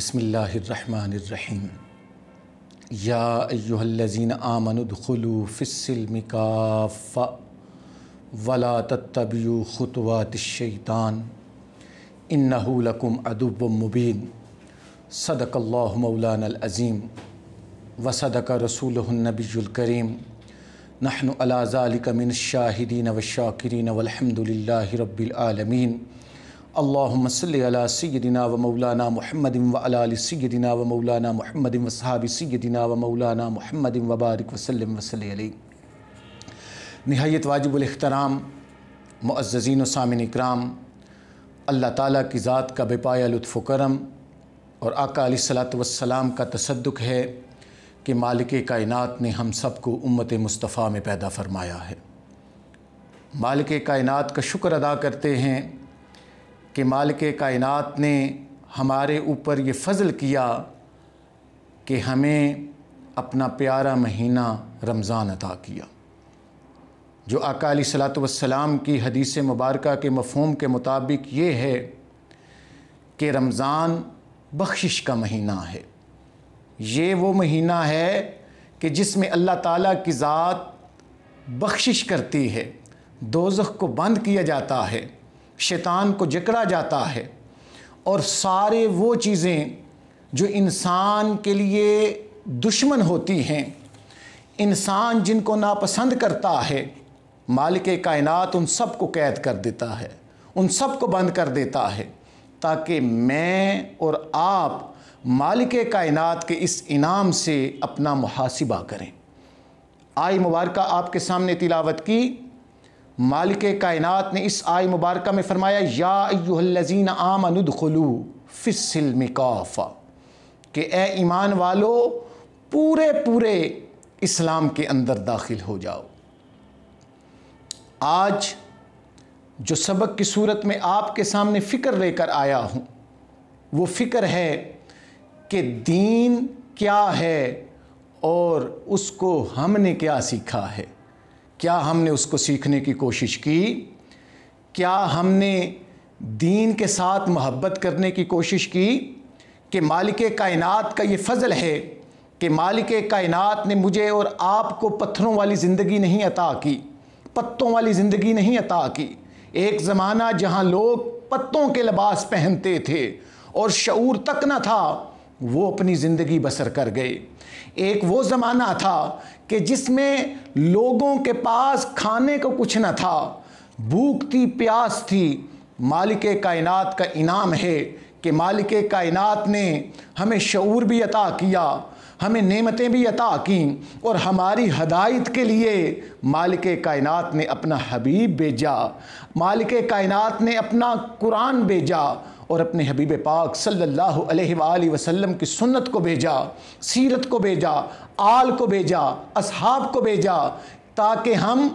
بسم اللہ الرحمن الرحیم یا ایہا الذین آمنوا ادخلوا فی السلم کافۃ ولا تتبعوا خطوات الشیطان انہ لکم عدو مبین صدق اللہ مولانا العظیم وصدق رسولہ النبی الکریم نحن علی ذلک من الشاہدین والشاکرین والحمد للہ رب العالمین اللہم صلی علی سیدنا و مولانا محمد و علی سیدنا و مولانا محمد و صحاب سیدنا و مولانا محمد و بارک وسلم وصلی علیہ۔ نہایت واجب الاحترام معززین و سامعین اکرام، اللہ تعالیٰ کی ذات کا بے پایہ لطف و کرم اور آقا علیہ السلام کا تصدق ہے کہ مالک کائنات نے ہم سب کو امت مصطفیٰ میں پیدا فرمایا ہے۔ مالک کائنات کا شکر ادا کرتے ہیں کہ مالک کائنات نے ہمارے اوپر یہ فضل کیا کہ ہمیں اپنا پیارا مہینہ رمضان عطا کیا، جو آقا علیہ السلام کی حدیث مبارکہ کے مفہوم کے مطابق یہ ہے کہ رمضان بخشش کا مہینہ ہے۔ یہ وہ مہینہ ہے کہ جس میں اللہ تعالیٰ کی ذات بخشش کرتی ہے، دوزخ کو بند کیا جاتا ہے، شیطان کو جکڑا جاتا ہے، اور سارے وہ چیزیں جو انسان کے لیے دشمن ہوتی ہیں، انسان جن کو ناپسند کرتا ہے، مالک کائنات ان سب کو قید کر دیتا ہے، ان سب کو بند کر دیتا ہے، تاکہ میں اور آپ مالک کائنات کے اس انعام سے اپنا محاسبہ کریں۔ آیہ مبارکہ آپ کے سامنے تلاوت کی۔ مالک کائنات نے اس آیہ مبارکہ میں فرمایا یا ایہا الذین آمنوا ادخلوا فی السلم کافۃ، کہ اے ایمان والو پورے اسلام کے اندر داخل ہو جاؤ۔ آج جو سبق کی صورت میں آپ کے سامنے فکر لے کر آیا ہوں، وہ فکر ہے کہ دین کیا ہے اور اس کو ہم نے کیا سیکھا ہے۔ کیا ہم نے اس کو سیکھنے کی کوشش کی؟ کیا ہم نے دین کے ساتھ محبت کرنے کی کوشش کی؟ کہ مالک کائنات کا یہ فضل ہے کہ مالک کائنات نے مجھے اور آپ کو پتھروں والی زندگی نہیں عطا کی، پتوں والی زندگی نہیں عطا کی۔ ایک زمانہ جہاں لوگ پتوں کے لباس پہنتے تھے اور شعور تک نہ تھا، وہ اپنی زندگی بسر کر گئے۔ ایک وہ زمانہ تھا کہ جس میں لوگوں کے پاس کھانے کو کچھ نہ تھا، بھوک تھی، پیاس تھی۔ مالک کائنات کا انعام ہے کہ مالک کائنات نے ہمیں شعور بھی عطا کیا، ہمیں نعمتیں بھی عطا کیں، اور ہماری ہدایت کے لیے مالک کائنات نے اپنا حبیب بھیجا، مالک کائنات نے اپنا قرآن بھیجا، اور اپنے حبیب پاک صلی اللہ علیہ وآلہ وسلم کی سنت کو بھیجا، سیرت کو بھیجا، آل کو بھیجا، اصحاب کو بھیجا، تاکہ ہم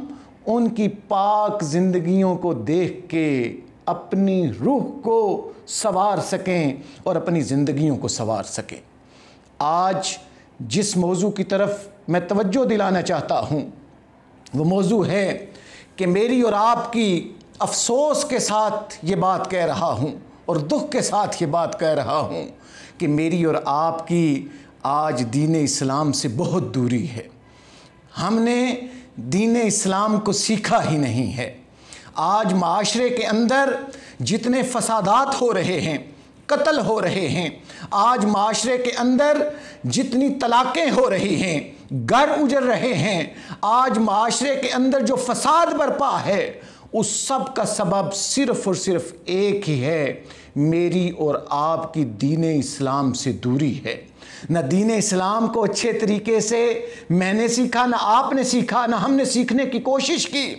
ان کی پاک زندگیوں کو دیکھ کے اپنی روح کو سنوار سکیں اور اپنی زندگیوں کو سنوار سکیں۔ آج جس موضوع کی طرف میں توجہ دلانا چاہتا ہوں، وہ موضوع ہے کہ میری اور آپ کی افسوس کے ساتھ یہ بات کہہ رہا ہوں اور دکھ کے ساتھ یہ بات کہہ رہا ہوں کہ میری اور آپ کی آج دین اسلام سے بہت دوری ہے۔ ہم نے دین اسلام کو سیکھا ہی نہیں ہے۔ آج معاشرے کے اندر جتنے فسادات ہو رہے ہیں، قتل ہو رہے ہیں، آج معاشرے کے اندر جتنی طلاقیں ہو رہی ہیں، گھر اجڑ رہے ہیں، آج معاشرے کے اندر جو فساد برپا ہے، اس سب کا سبب صرف اور صرف ایک ہی ہے، میری اور آپ کی دین اسلام سے دوری ہے۔ نہ دین اسلام کو اچھے طریقے سے میں نے سیکھا، نہ آپ نے سیکھا، نہ ہم نے سیکھنے کی کوشش کی۔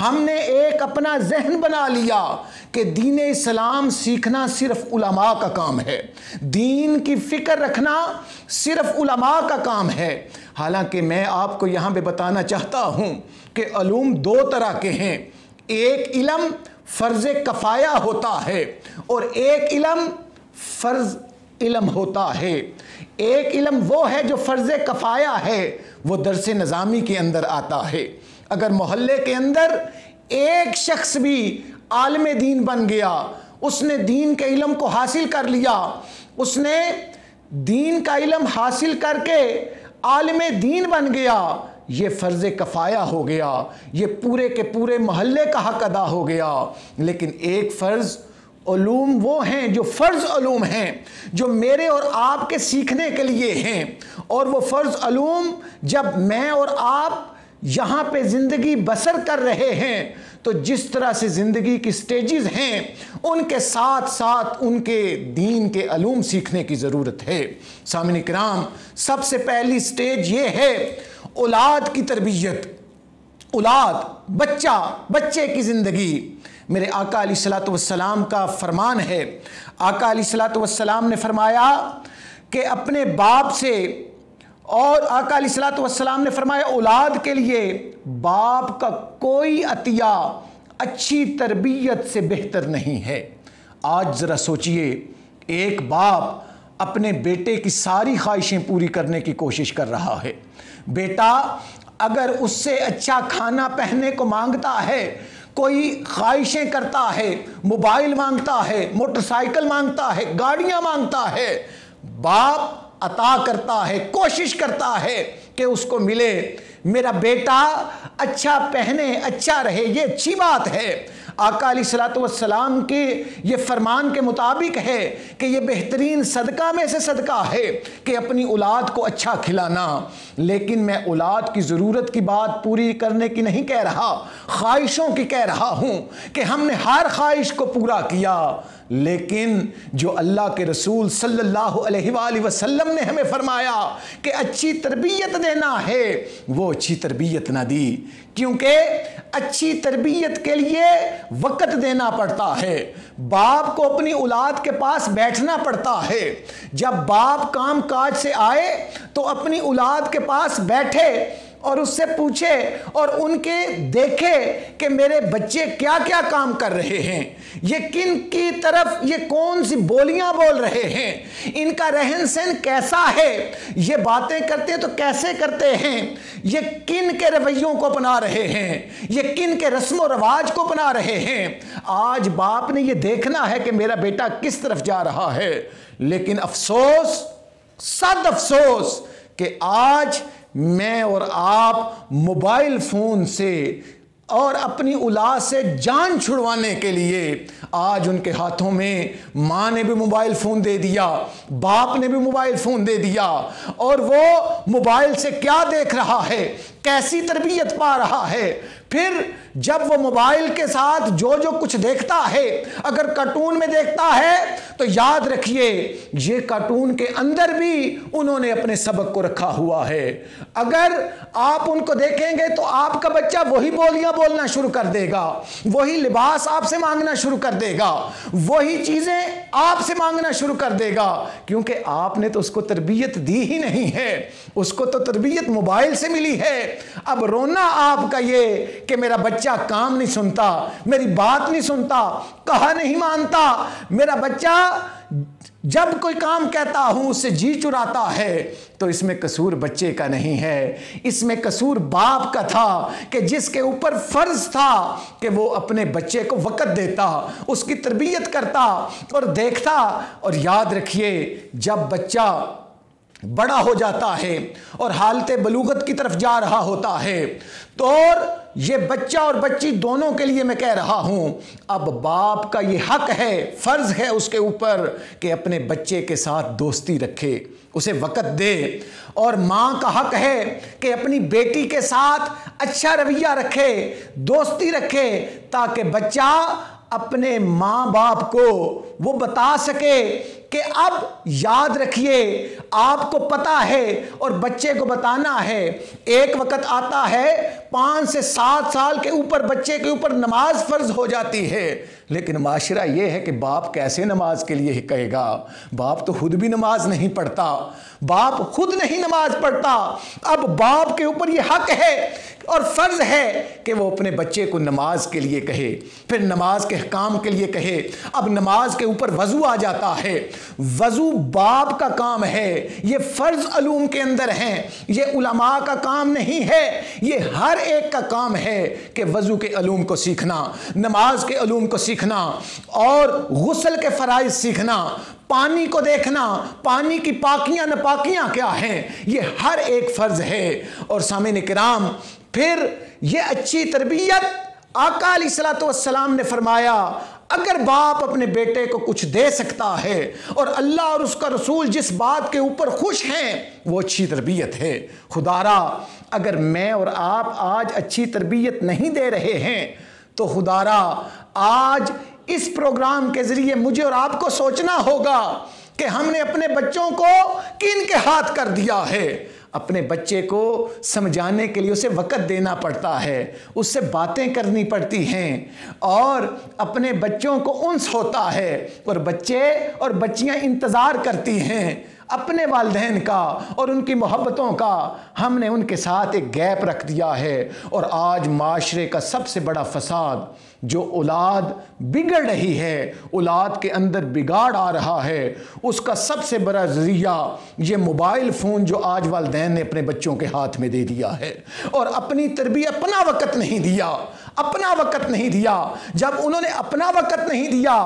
ہم نے ایک اپنا ذہن بنا لیا کہ دین اسلام سیکھنا صرف علماء کا کام ہے، دین کی فکر رکھنا صرف علماء کا کام ہے۔ حالانکہ میں آپ کو یہاں پہ بتانا چاہتا ہوں کہ علوم دو طرح کے ہیں۔ ایک علم فرض کفایہ ہوتا ہے اور ایک علم فرض علم ہوتا ہے۔ ایک علم وہ ہے جو فرض کفایہ ہے، وہ درس نظامی کے اندر آتا ہے۔ اگر محلے کے اندر ایک شخص بھی عالم دین بن گیا، اس نے دین کے علم کو حاصل کر لیا، اس نے دین کا علم حاصل کر کے عالم دین بن گیا، یہ فرض کفایہ ہو گیا، یہ پورے کے پورے محلے کا حق ادا ہو گیا۔ لیکن ایک فرض علوم وہ ہیں جو فرض علوم ہیں، جو میرے اور آپ کے سیکھنے کے لیے ہیں، اور وہ فرض علوم جب میں اور آپ یہاں پہ زندگی بسر کر رہے ہیں تو جس طرح سے زندگی کی سٹیجز ہیں ان کے ساتھ ساتھ ان کے دین کے علوم سیکھنے کی ضرورت ہے۔ سامعین کرام، سب سے پہلی سٹیج یہ ہے اولاد کی تربیت، اولاد، بچے کی زندگی۔ میرے آقا علیہ الصلوۃ والسلام کا فرمان ہے، آقا علیہ الصلوۃ والسلام نے فرمایا کہ اپنے باپ سے، اور آقا علیہ الصلوۃ والسلام نے فرمایا اولاد کے لیے باپ کا کوئی عطیہ اچھی تربیت سے بہتر نہیں ہے۔ آج ذرا سوچئے، ایک باپ اپنے بیٹے کی ساری خواہشیں پوری کرنے کی کوشش کر رہا ہے۔ بیٹا اگر اس سے اچھا کھانا پہننے کو مانگتا ہے، کوئی خواہشیں کرتا ہے، موبائل مانگتا ہے، موٹر سائیکل مانگتا ہے، گاڑیاں مانگتا ہے، باپ عطا کرتا ہے، کوشش کرتا ہے کہ اس کو ملے۔ میرا بیٹا اچھا پہنے، اچھا رہے، یہ اچھی بات ہے۔ آقا علیہ الصلوۃ والسلام کے یہ فرمان کے مطابق ہے کہ یہ بہترین صدقہ میں سے صدقہ ہے کہ اپنی اولاد کو اچھا کھلانا۔ لیکن میں اولاد کی ضرورت کی بات پوری کرنے کی نہیں کہہ رہا، خواہشوں کی کہہ رہا ہوں کہ ہم نے ہر خواہش کو پورا کیا، لیکن جو اللہ کے رسول صلی اللہ علیہ وآلہ وسلم نے ہمیں فرمایا کہ اچھی تربیت دینا ہے، وہ اچھی تربیت نہ دی، کیونکہ اچھی تربیت کے لیے وقت دینا پڑتا ہے۔ باپ کو اپنی اولاد کے پاس بیٹھنا پڑتا ہے۔ جب باپ کام کاج سے آئے تو اپنی اولاد کے پاس بیٹھے اور اس سے پوچھے اور ان کے دیکھے کہ میرے بچے کیا کیا کام کر رہے ہیں، یہ کن کی طرف یہ کون سی بولیاں بول رہے ہیں، ان کا رہن سہن کیسا ہے، یہ باتیں کرتے ہیں تو کیسے کرتے ہیں، یہ کن کے رویوں کو اپنا رہے ہیں، یہ کن کے رسم و رواج کو اپنا رہے ہیں۔ آج باپ نے یہ دیکھنا ہے کہ میرا بیٹا کس طرف جا رہا ہے۔ لیکن افسوس، صد افسوس کہ آج میں اور آپ موبائل فون سے اور اپنی اولاد سے جان چھڑوانے کے لیے آج ان کے ہاتھوں میں ماں نے بھی موبائل فون دے دیا، باپ نے بھی موبائل فون دے دیا، اور وہ موبائل سے کیا دیکھ رہا ہے، کیسی تربیت پا رہا ہے۔ پھر جب وہ موبائل کے ساتھ جو کچھ دیکھتا ہے، اگر کارٹون میں دیکھتا ہے تو یاد رکھیے یہ کارٹون کے اندر بھی انہوں نے اپنے سبق کو رکھا ہوا ہے۔ اگر آپ ان کو دیکھیں گے تو آپ کا بچہ وہی بولیاں بولنا شروع کر دے گا، وہی لباس آپ سے مانگنا شروع کر دے گا، وہی چیزیں آپ سے مانگنا شروع کر دے گا، کیونکہ آپ نے تو اس کو تربیت دی ہی نہیں ہے، اس کو تو تربیت موبائل سے ملی ہے۔ اب رونا آپ کا یہ کہ میرا بچہ کام نہیں سنتا، میری بات نہیں سنتا، کہا نہیں مانتا، میرا بچہ جب کوئی کام کہتا ہوں اس سے جی چراتا ہے، تو اس میں قصور بچے کا نہیں ہے، اس میں قصور باپ کا تھا کہ جس کے اوپر فرض تھا کہ وہ اپنے بچے کو وقت دیتا، اس کی تربیت کرتا اور دیکھتا۔ اور یاد رکھیے جب بچہ بڑا ہو جاتا ہے اور حالت بلوغت کی طرف جا رہا ہوتا ہے تو یہ بچہ اور بچی دونوں کے لیے میں کہہ رہا ہوں، اب باپ کا یہ حق ہے، فرض ہے اس کے اوپر کہ اپنے بچے کے ساتھ دوستی رکھے، اسے وقت دے، اور ماں کا حق ہے کہ اپنی بیٹی کے ساتھ اچھا رویہ رکھے، دوستی رکھے، تاکہ بچہ اپنے ماں باپ کو وہ بتا سکے کہ اب یاد رکھیے آپ کو پتا ہے اور بچے کو بتانا ہے۔ ایک وقت آتا ہے 5 سے 7 سال کے اوپر بچے کے اوپر نماز فرض ہو جاتی ہے، لیکن معاشرہ یہ ہے کہ باپ کیسے نماز کے لیے کہے گا، باپ تو خود بھی نماز نہیں پڑھتا، باپ خود نہیں نماز پڑھتا۔ اب باپ کے اوپر یہ حق ہے اور فرض ہے کہ وہ اپنے بچے کو نماز کے لیے کہے، پھر نماز کے احکام کے لیے کہے۔ اب نماز کے اوپر وضو آ جاتا ہے وضو باپ کا کام ہے، یہ فرض علوم کے اندر ہیں، یہ علماء کا کام نہیں ہے، یہ ہر ایک کا کام ہے کہ وضو کے علوم کو سیکھنا، نماز کے علوم کو سیکھنا اور غسل کے فرائض سیکھنا، پانی کو دیکھنا، پانی کی پاکیاں ناپاکیاں کیا ہیں، یہ ہر ایک فرض ہے۔ اور سامعین کرام، پھر یہ اچھی تربیت آقا علیہ السلام نے فرمایا اگر باپ اپنے بیٹے کو کچھ دے سکتا ہے اور اللہ اور اس کا رسول جس بات کے اوپر خوش ہیں وہ اچھی تربیت ہے۔ خدارا اگر میں اور آپ آج اچھی تربیت نہیں دے رہے ہیں تو خدارا آج اس پروگرام کے ذریعے مجھے اور آپ کو سوچنا ہوگا کہ ہم نے اپنے بچوں کو کن کے ہاتھ کر دیا ہے۔ اپنے بچے کو سمجھانے کے لیے اسے وقت دینا پڑتا ہے، اس سے باتیں کرنی پڑتی ہیں اور اپنے بچوں کو انس ہوتا ہے، اور بچے اور بچیاں انتظار کرتی ہیں اپنے والدین کا اور ان کی محبتوں کا۔ ہم نے ان کے ساتھ ایک گیپ رکھ دیا ہے، اور آج معاشرے کا سب سے بڑا فساد جو اولاد بگڑ رہی ہے، اولاد کے اندر بگاڑ آ رہا ہے، اس کا سب سے بڑا ذریعہ یہ موبائل فون جو آج والدین نے اپنے بچوں کے ہاتھ میں دے دیا ہے، اور اپنی تربیت اپنا وقت نہیں دیا، اپنا وقت نہیں دیا۔ جب انہوں نے اپنا وقت نہیں دیا،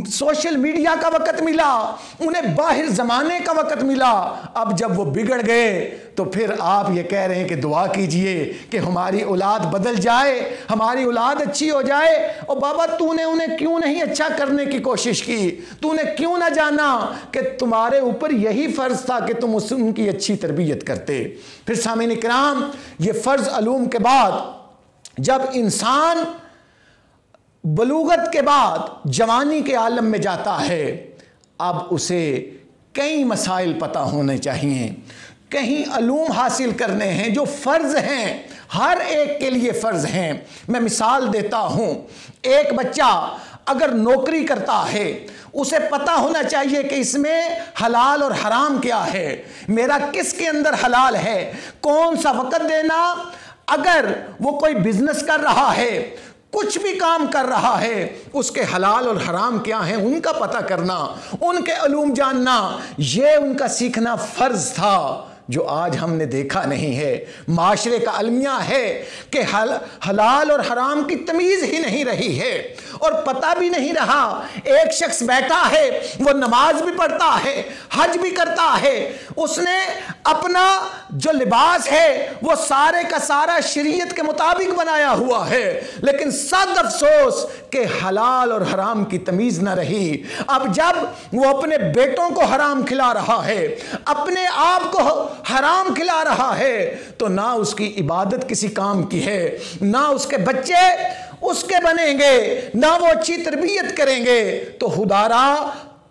سوشل میڈیا کا وقت ملا، انہیں باہر زمانے کا وقت ملا، اب جب وہ بگڑ گئے تو پھر آپ یہ کہہ رہے ہیں کہ دعا کیجئے کہ ہماری اولاد بدل جائے، ہماری اولاد اچھی ہو جائے۔ اور بابا تو نے انہیں کیوں نہیں اچھا کرنے کی کوشش کی؟ تو نے کیوں نہ جانا کہ تمہارے اوپر یہی فرض تھا کہ تم ان کی اچھی تربیت کرتے؟ پھر سامعین کرام، یہ فرض علوم کے بعد جب انسان بلوغت کے بعد جوانی کے عالم میں جاتا ہے، اب اسے کئی مسائل پتہ ہونے چاہیے، کئی علوم حاصل کرنے ہیں جو فرض ہیں، ہر ایک کے لیے فرض ہیں۔ میں مثال دیتا ہوں، ایک بچہ اگر نوکری کرتا ہے اسے پتہ ہونا چاہیے کہ اس میں حلال اور حرام کیا ہے، میرا کس کے اندر حلال ہے، کون سا وقت دینا۔ اگر وہ کوئی بزنس کر رہا ہے، کچھ بھی کام کر رہا ہے، اس کے حلال اور حرام کیا ہیں ان کا پتہ کرنا، ان کے علوم جاننا، یہ ان کا سیکھنا فرض تھا، جو آج ہم نے دیکھا نہیں ہے۔ معاشرے کا المیہ ہے کہ حلال اور حرام کی تمیز ہی نہیں رہی ہے، اور پتہ بھی نہیں رہا۔ ایک شخص بیٹھا ہے، وہ نماز بھی پڑھتا ہے، حج بھی کرتا ہے، اس نے اپنا جو لباس ہے وہ سارے کا سارا شریعت کے مطابق بنایا ہوا ہے، لیکن صد افسوس کہ حلال اور حرام کی تمیز نہ رہی۔ اب جب وہ اپنے بیٹوں کو حرام کھلا رہا ہے، اپنے آپ کو حرام کھلا رہا ہے، تو نہ اس کی عبادت کسی کام کی ہے، نہ اس کے بچے اس کے بنیں گے، نہ وہ اچھی تربیت کریں گے۔ تو خدارا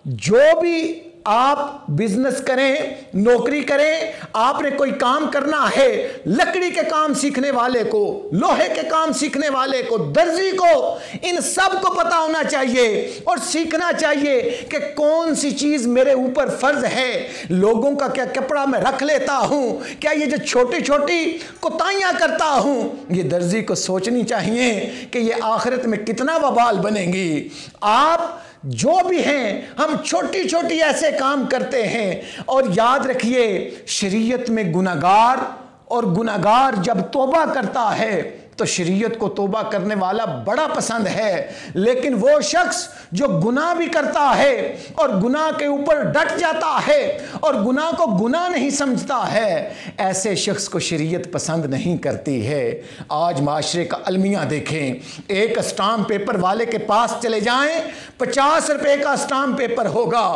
جو بھی آپ بزنس کریں، نوکری کریں، آپ نے کوئی کام کرنا ہے، لکڑی کے کام سیکھنے والے کو، لوہے کے کام سیکھنے والے کو، درزی کو، ان سب کو پتہ ہونا چاہیے اور سیکھنا چاہیے کہ کون سی چیز میرے اوپر فرض ہے۔ لوگوں کا کیا کپڑا میں رکھ لیتا ہوں، کیا یہ جو چھوٹی چھوٹی کوتاہیاں کرتا ہوں، یہ درزی کو سوچنی چاہیے کہ یہ آخرت میں کتنا وبال بنیں گی۔ آپ جو بھی ہیں، ہم چھوٹی چھوٹی ایسے کام کرتے ہیں، اور یاد رکھیے شریعت میں گناہگار، اور گناہگار جب توبہ کرتا ہے تو شریعت کو توبہ کرنے والا بڑا پسند ہے، لیکن وہ شخص جو گناہ بھی کرتا ہے اور گناہ کے اوپر ڈٹ جاتا ہے اور گناہ کو گناہ نہیں سمجھتا ہے، ایسے شخص کو شریعت پسند نہیں کرتی ہے۔ آج معاشرے کا المیہ دیکھیں، ایک اسٹامپ پیپر والے کے پاس چلے جائیں، 50 روپے کا اسٹامپ پیپر ہوگا،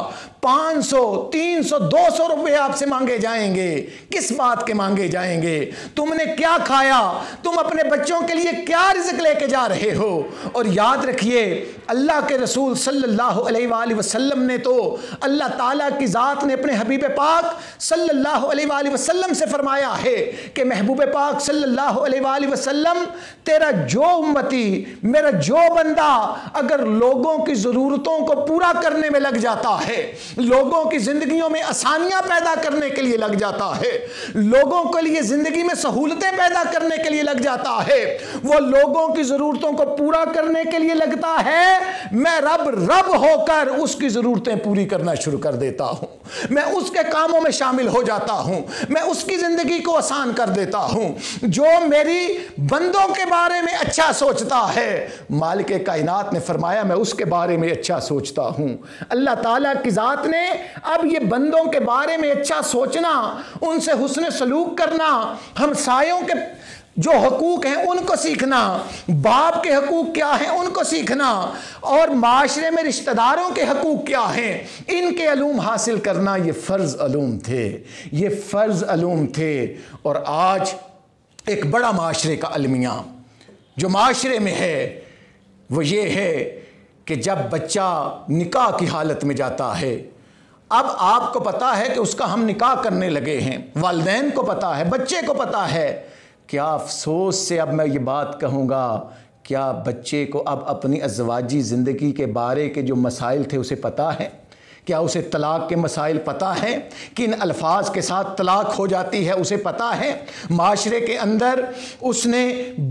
500 300 200 روپے آپ سے مانگے جائیں گے۔ کس بات کے مانگے جائیں گے؟ تم نے کیا کھایا؟ تم اپنے بچوں کے لیے کیا رزق لے کے جا رہے ہو؟ اور یاد رکھیے اللہ کے رسول صلی اللہ علیہ وآلہ وسلم نے تو، اللہ تعالیٰ کی ذات نے اپنے حبیب پاک صلی اللہ علیہ وآلہ وسلم سے فرمایا ہے کہ محبوب پاک صلی اللہ علیہ وآلہ وسلم، تیرا جو امتی، میرا جو بندہ اگر لوگوں کی ضرورتوں کو پورا کرنے میں لگ جاتا ہے، لوگوں کی زندگیوں میں آسانیاں پیدا کرنے کے لیے لگ جاتا ہے، لوگوں کے لیے زندگی میں سہولتیں پیدا کرنے کے لیے لگ جاتا ہے، وہ لوگوں کی ضرورتوں کو پورا کرنے کے لیے لگتا ہے، میں رب ہو کر اس کی ضرورتیں پوری کرنا شروع کر دیتا ہوں، میں اس کے کاموں میں شامل ہو جاتا ہوں، میں اس کی زندگی کو آسان کر دیتا ہوں۔ جو میری بندوں کے بارے میں اچھا سوچتا ہے، مالک کائنات نے فرمایا میں اس کے بارے میں اچھا سوچتا ہوں۔ اللہ تعالیٰ کی ذات نے اب یہ بندوں کے بارے میں اچھا سوچنا، ان سے حسن سلوک کرنا، ہمسایوں کے جو حقوق ہیں ان کو سیکھنا، باپ کے حقوق کیا ہیں ان کو سیکھنا، اور معاشرے میں رشتہ داروں کے حقوق کیا ہیں ان کے علوم حاصل کرنا، یہ فرض علوم تھے، یہ فرض علوم تھے۔ اور آج ایک بڑا معاشرے کا المیہ جو معاشرے میں ہے وہ یہ ہے کہ جب بچہ نکاح کی حالت میں جاتا ہے، اب آپ کو پتا ہے کہ اس کا ہم نکاح کرنے لگے ہیں، والدین کو پتا ہے، بچے کو پتا ہے، کیا افسوس سے اب میں یہ بات کہوں گا، کیا بچے کو اب اپنی ازدواجی زندگی کے بارے کے جو مسائل تھے اسے پتا ہے؟ کیا اسے طلاق کے مسائل پتہ ہیں؟ کن الفاظ کے ساتھ طلاق ہو جاتی ہے اسے پتہ ہے؟ معاشرے کے اندر اس نے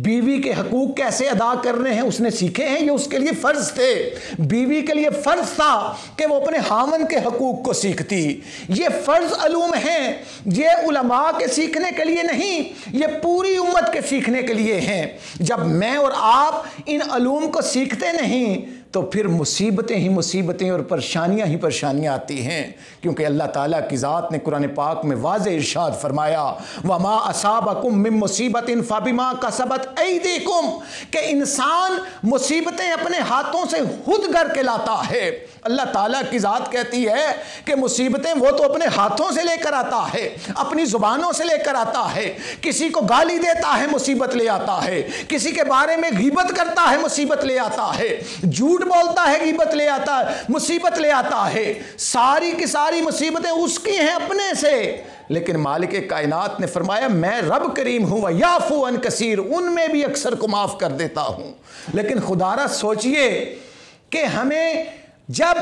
بیوی کے حقوق کیسے ادا کرنے ہیں اس نے سیکھے ہیں؟ یہ اس کے لیے فرض تھے، بیوی کے لیے فرض تھا کہ وہ اپنے خاوند کے حقوق کو سیکھتی۔ یہ فرض علوم ہیں، یہ علماء کے سیکھنے کے لیے نہیں، یہ پوری امت کے سیکھنے کے لیے ہیں۔ جب میں اور آپ ان علوم کو سیکھتے نہیں تو پھر مصیبتیں ہی مصیبتیں اور پریشانیاں ہی پریشانیاں آتی ہیں، کیونکہ اللہ تعالیٰ کی ذات نے قرآن پاک میں واضح ارشاد فرمایا وَمَا أَصَابَكُم مِّن مُّصِيبَةٍ فَبِمَا كَسَبَتْ أَيْدِيكُمْ، کہ انسان مصیبتیں اپنے ہاتھوں سے خود کر کے لاتا ہے۔ اللہ تعالیٰ کی ذات کہتی ہے کہ مصیبتیں وہ تو اپنے ہاتھوں سے لے کر آتا ہے، اپنی زبانوں سے لے کر آتا ہے، کسی کو گالی دیتا ہے مصیبت لے آتا ہے، کسی کے بارے میں غیبت کرتا ہے مصیبت لے آتا ہے، جھوٹ بولتا ہے غیبت لے آتا ہے، مصیبت لے آتا ہے، ساری کی ساری مصیبتیں اس کی ہیں اپنے سے۔ لیکن مالک کائنات نے فرمایا میں رب کریم ہوں وَيَعْفُو عَنْ كَثِيرٍ، ان میں بھی اکثر کو معاف کر دیتا ہوں۔ لیکن خدا را سوچئے کہ ہمیں جب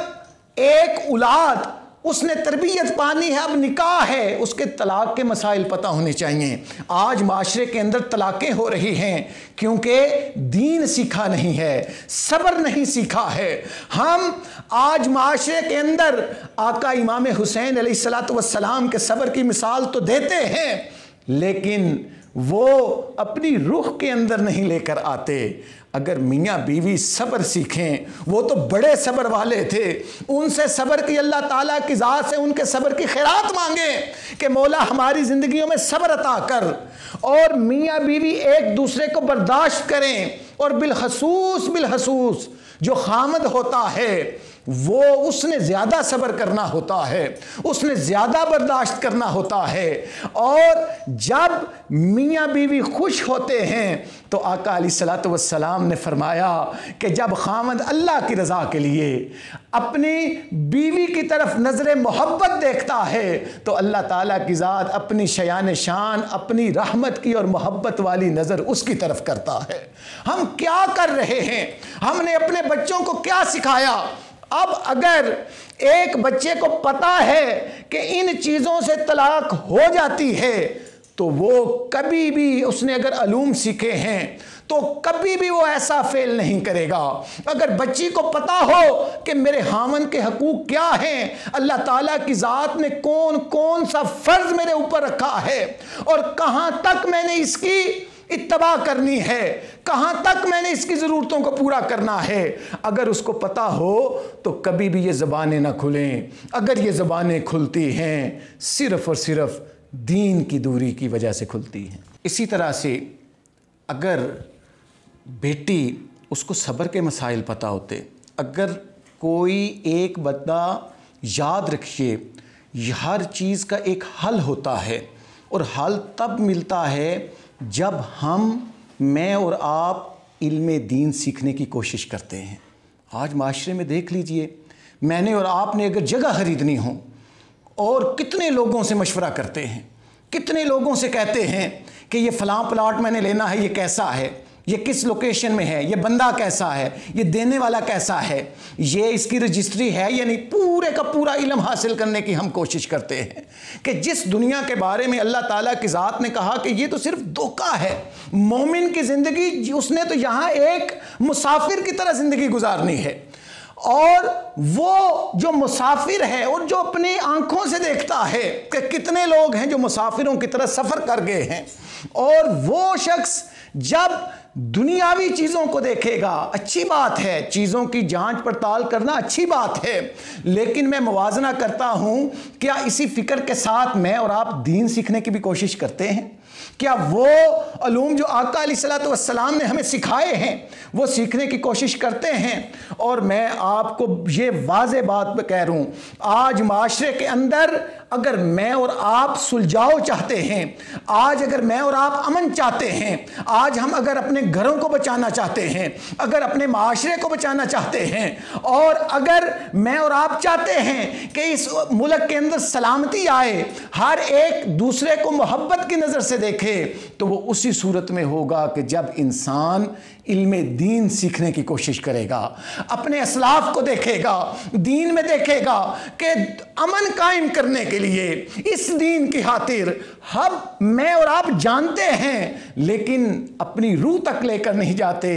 ایک اولاد اس نے تربیت پانی ہے، اب نکاح ہے، اس کے طلاق کے مسائل پتہ ہونے چاہیے۔ آج معاشرے کے اندر طلاقیں ہو رہی ہیں کیونکہ دین سیکھا نہیں ہے، صبر نہیں سیکھا ہے۔ ہم آج معاشرے کے اندر آقا امام حسین علیہ السلام کے صبر کی مثال تو دیتے ہیں، لیکن وہ اپنی روح کے اندر نہیں لے کر آتے۔ اگر میاں بیوی صبر سیکھیں، وہ تو بڑے صبر والے تھے، ان سے صبر کی اللہ تعالیٰ کی ذات سے ان کے صبر کی خیرات مانگیں کہ مولا ہماری زندگیوں میں صبر عطا کر، اور میاں بیوی ایک دوسرے کو برداشت کریں، اور بالخصوص جو خامد ہوتا ہے وہ اس نے زیادہ صبر کرنا ہوتا ہے، اس نے زیادہ برداشت کرنا ہوتا ہے۔ اور جب میاں بیوی خوش ہوتے ہیں تو آقا علیہ السلام نے فرمایا کہ جب خامد اللہ کی رضا کے لیے اپنی بیوی کی طرف نظر محبت دیکھتا ہے تو اللہ تعالیٰ کی ذات اپنی شیان شان، اپنی رحمت کی اور محبت والی نظر اس کی طرف کرتا ہے۔ ہم کیا کر رہے ہیں؟ ہم نے اپنے بچوں کو کیا سکھایا؟ اب اگر ایک بچے کو پتا ہے کہ ان چیزوں سے طلاق ہو جاتی ہے تو وہ کبھی بھی، اس نے اگر علوم سیکھے ہیں تو کبھی بھی وہ ایسا فعل نہیں کرے گا۔ اگر بچی کو پتا ہو کہ میرے خاوند کے حقوق کیا ہیں، اللہ تعالیٰ کی ذات نے کون سا فرض میرے اوپر رکھا ہے، اور کہاں تک میں نے اس کی اتباع کرنی ہے، کہاں تک میں نے اس کی ضرورتوں کو پورا کرنا ہے، اگر اس کو پتا ہو تو کبھی بھی یہ زبانیں نہ کھلیں۔ اگر یہ زبانیں کھلتی ہیں صرف اور صرف دین کی دوری کی وجہ سے کھلتی ہیں۔ اسی طرح سے اگر بیٹی، اس کو صبر کے مسائل پتہ ہوتے، اگر کوئی ایک بندہ، یاد رکھیے ہر چیز کا ایک حل ہوتا ہے، اور حل تب ملتا ہے جب میں اور آپ علم دین سیکھنے کی کوشش کرتے ہیں۔ آج معاشرے میں دیکھ لیجئے، میں نے اور آپ نے اگر جگہ خریدنی ہو اور کتنے لوگوں سے مشورہ کرتے ہیں، کتنے لوگوں سے کہتے ہیں کہ یہ فلاں پلاٹ میں نے لینا ہے، یہ کیسا ہے، یہ کس لوکیشن میں ہے، یہ بندہ کیسا ہے، یہ دینے والا کیسا ہے، یہ اس کی رجسٹری ہے یا نہیں، پورے کا پورا علم حاصل کرنے کی ہم کوشش کرتے ہیں کہ جس دنیا کے بارے میں اللہ تعالیٰ کی ذات نے کہا کہ یہ تو صرف دھوکہ ہے، مومن کی زندگی اس نے تو یہاں ایک مسافر کی طرح زندگی گزارنی ہے، اور وہ جو مسافر ہے اور جو اپنی آنکھوں سے دیکھتا ہے کہ کتنے لوگ ہیں جو مسافروں کی طرح سفر کر گئے ہیں، اور وہ شخص جب دنیاوی چیزوں کو دیکھے گا، اچھی بات ہے، چیزوں کی جانچ پڑتال کرنا اچھی بات ہے، لیکن میں موازنہ کرتا ہوں کیا اسی فکر کے ساتھ میں اور آپ دین سیکھنے کی بھی کوشش کرتے ہیں؟ کیا وہ علوم جو آقا علیہ السلام نے ہمیں سکھائے ہیں وہ سیکھنے کی کوشش کرتے ہیں؟ اور میں آپ کو یہ واضح بات کہہ رہا ہوں، آج معاشرے کے اندر اگر میں اور آپ سلجھاؤ چاہتے ہیں، آج اگر میں اور آپ امن چاہتے ہیں، آج ہم اگر اپنے گھروں کو بچانا چاہتے ہیں، اگر اپنے معاشرے کو بچانا چاہتے ہیں، اور اگر میں اور آپ چاہتے ہیں کہ اس ملک کے اندر سلامتی آئے، ہر ایک دوسرے کو محبت کی نظر سے دیکھے، تو وہ اسی صورت میں ہوگا کہ جب انسان علم دین سیکھنے کی کوشش کرے گا، اپنے اسلاف کو دیکھے گا، دین میں دیکھے گا کہ امن قائم کرنے کے لیے اس دین کی خاطر ہم میں اور آپ جانتے ہیں لیکن اپنی روح تک لے کر نہیں جاتے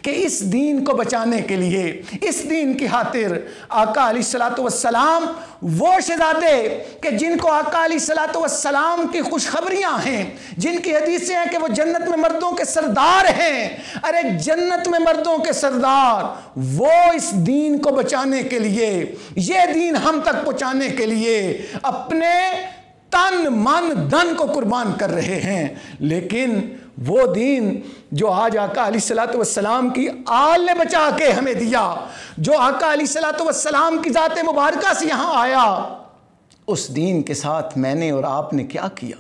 کہ اس دین کو بچانے کے لیے، اس دین کی خاطر آقا علیہ السلام وہ شہزادے کہ جن کو آقا علیہ السلام کی خوشخبریاں ہیں، جن کی حدیثیں ہیں کہ وہ جنت میں مردوں کے سردار ہیں، ارے جنت میں مردوں کے سردار، وہ اس دین کو بچانے کے لیے، یہ دین ہم تک پہنچانے کے لیے اپنے تن من دھن کو قربان کر رہے ہیں، لیکن وہ دین جو آج آقا علیہ السلام کی آل نے بچا کے ہمیں دیا، جو آقا علیہ السلام کی ذات مبارکہ سے یہاں آیا، اس دین کے ساتھ میں نے اور آپ نے کیا کیا،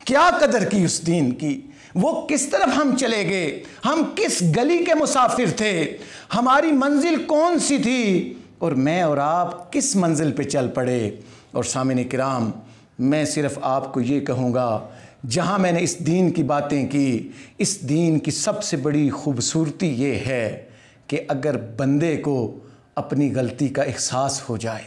کیا قدر کی اس دین کی، وہ کس طرف ہم چلے گئے، ہم کس گلی کے مسافر تھے، ہماری منزل کون سی تھی، اور میں اور آپ کس منزل پہ چل پڑے۔ اور سامعین کرام، میں صرف آپ کو یہ کہوں گا، جہاں میں نے اس دین کی باتیں کی، اس دین کی سب سے بڑی خوبصورتی یہ ہے کہ اگر بندے کو اپنی غلطی کا احساس ہو جائے،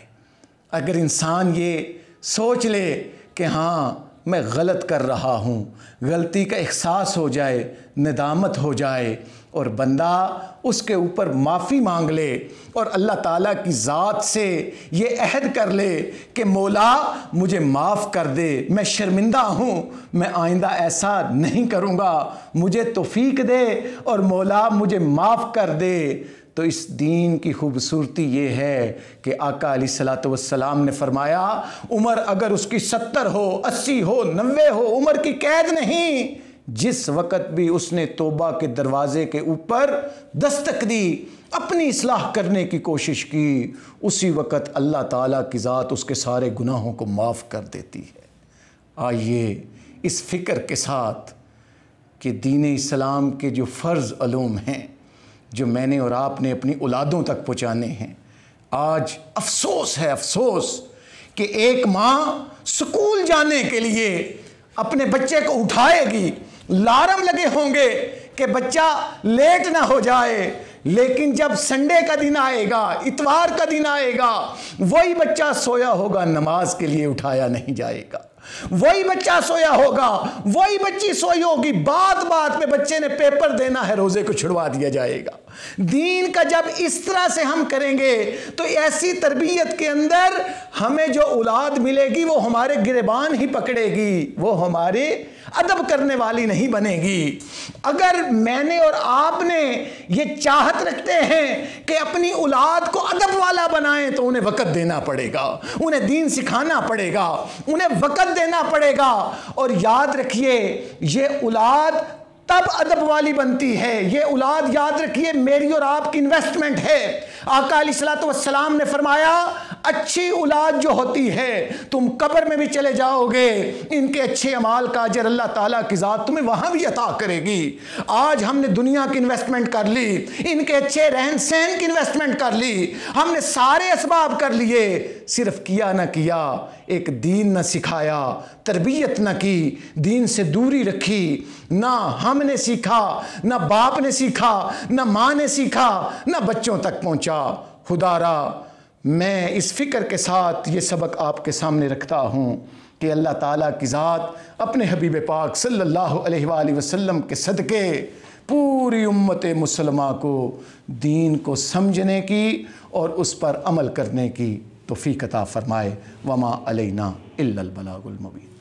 اگر انسان یہ سوچ لے کہ ہاں میں غلط کر رہا ہوں، غلطی کا احساس ہو جائے، ندامت ہو جائے، اور بندہ اس کے اوپر معافی مانگ لے اور اللہ تعالیٰ کی ذات سے یہ عہد کر لے کہ مولا مجھے معاف کر دے، میں شرمندہ ہوں، میں آئندہ ایسا نہیں کروں گا، مجھے توفیق دے اور مولا مجھے معاف کر دے، تو اس دین کی خوبصورتی یہ ہے کہ آقا علیہ السلام نے فرمایا عمر اگر اس کی 70 ہو، 80 ہو، 90 ہو، عمر کی قید نہیں، جس وقت بھی اس نے توبہ کے دروازے کے اوپر دستک دی، اپنی اصلاح کرنے کی کوشش کی، اسی وقت اللہ تعالیٰ کی ذات اس کے سارے گناہوں کو معاف کر دیتی ہے۔ آئیے اس فکر کے ساتھ کہ دین اسلام کے جو فرض علوم ہیں، جو میں نے اور آپ نے اپنی اولادوں تک پہنچانے ہیں، آج افسوس ہے، افسوس کہ ایک ماں سکول جانے کے لیے اپنے بچے کو اٹھائے گی، لارم لگے ہوں گے کہ بچہ لیٹ نہ ہو جائے، لیکن جب سنڈے کا دن آئے گا، اتوار کا دن آئے گا، وہی بچہ سویا ہوگا، نماز کے لیے اٹھایا نہیں جائے گا، وہی بچہ سویا ہوگا، وہی بچی سوئی ہوگی، بات بات میں بچے نے پیپر دینا ہے، روزے کو چھڑوا دیا جائے گا۔ دین کا جب اس طرح سے ہم کریں گے تو ایسی تربیت کے اندر ہمیں جو اولاد ملے گی وہ ہمارے گریبان ہی پکڑے گی، وہ ہمارے ادب کرنے والی نہیں بنے گی۔ اگر میں نے اور آپ نے یہ چاہت رکھتے ہیں کہ اپنی اولاد کو ادب والا بنائیں تو انہیں وقت دینا پڑے گا، انہیں دین سکھانا پڑے گا، انہیں وقت دینا پڑے گا، اور یاد رکھیے یہ اولاد تب ادب والی بنتی ہے، یہ اولاد یاد رکھیے میری اور آپ کی انویسٹمنٹ ہے۔ آقا علیہ السلام نے فرمایا اچھی اولاد جو ہوتی ہے تم قبر میں بھی چلے جاؤ گے، ان کے اچھے اعمال کا اجر اللہ تعالیٰ کی ذات تمہیں وہاں بھی عطا کرے گی۔ آج ہم نے دنیا کی انویسٹمنٹ کر لی، ان کے اچھے رہن سہن کی انویسٹمنٹ کر لی، ہم نے سارے اسباب کر لیے، صرف کیا نہ کیا، ایک دین نہ سکھایا، تربیت نہ کی، دین سے دوری رکھی، نہ ہم نے سیکھا، نہ باپ نے سیکھا، نہ ماں نے سیکھا، نہ بچوں تک پہنچا۔ خدا را میں اس فکر کے ساتھ یہ سبق آپ کے سامنے رکھتا ہوں کہ اللہ تعالیٰ کی ذات اپنے حبیب پاک صلی اللہ علیہ وآلہ وسلم کے صدقے پوری امت مسلمہ کو دین کو سمجھنے کی اور اس پر عمل کرنے کی توفیق عطا فرمائے۔ وما علینا الا البلاغ المبین۔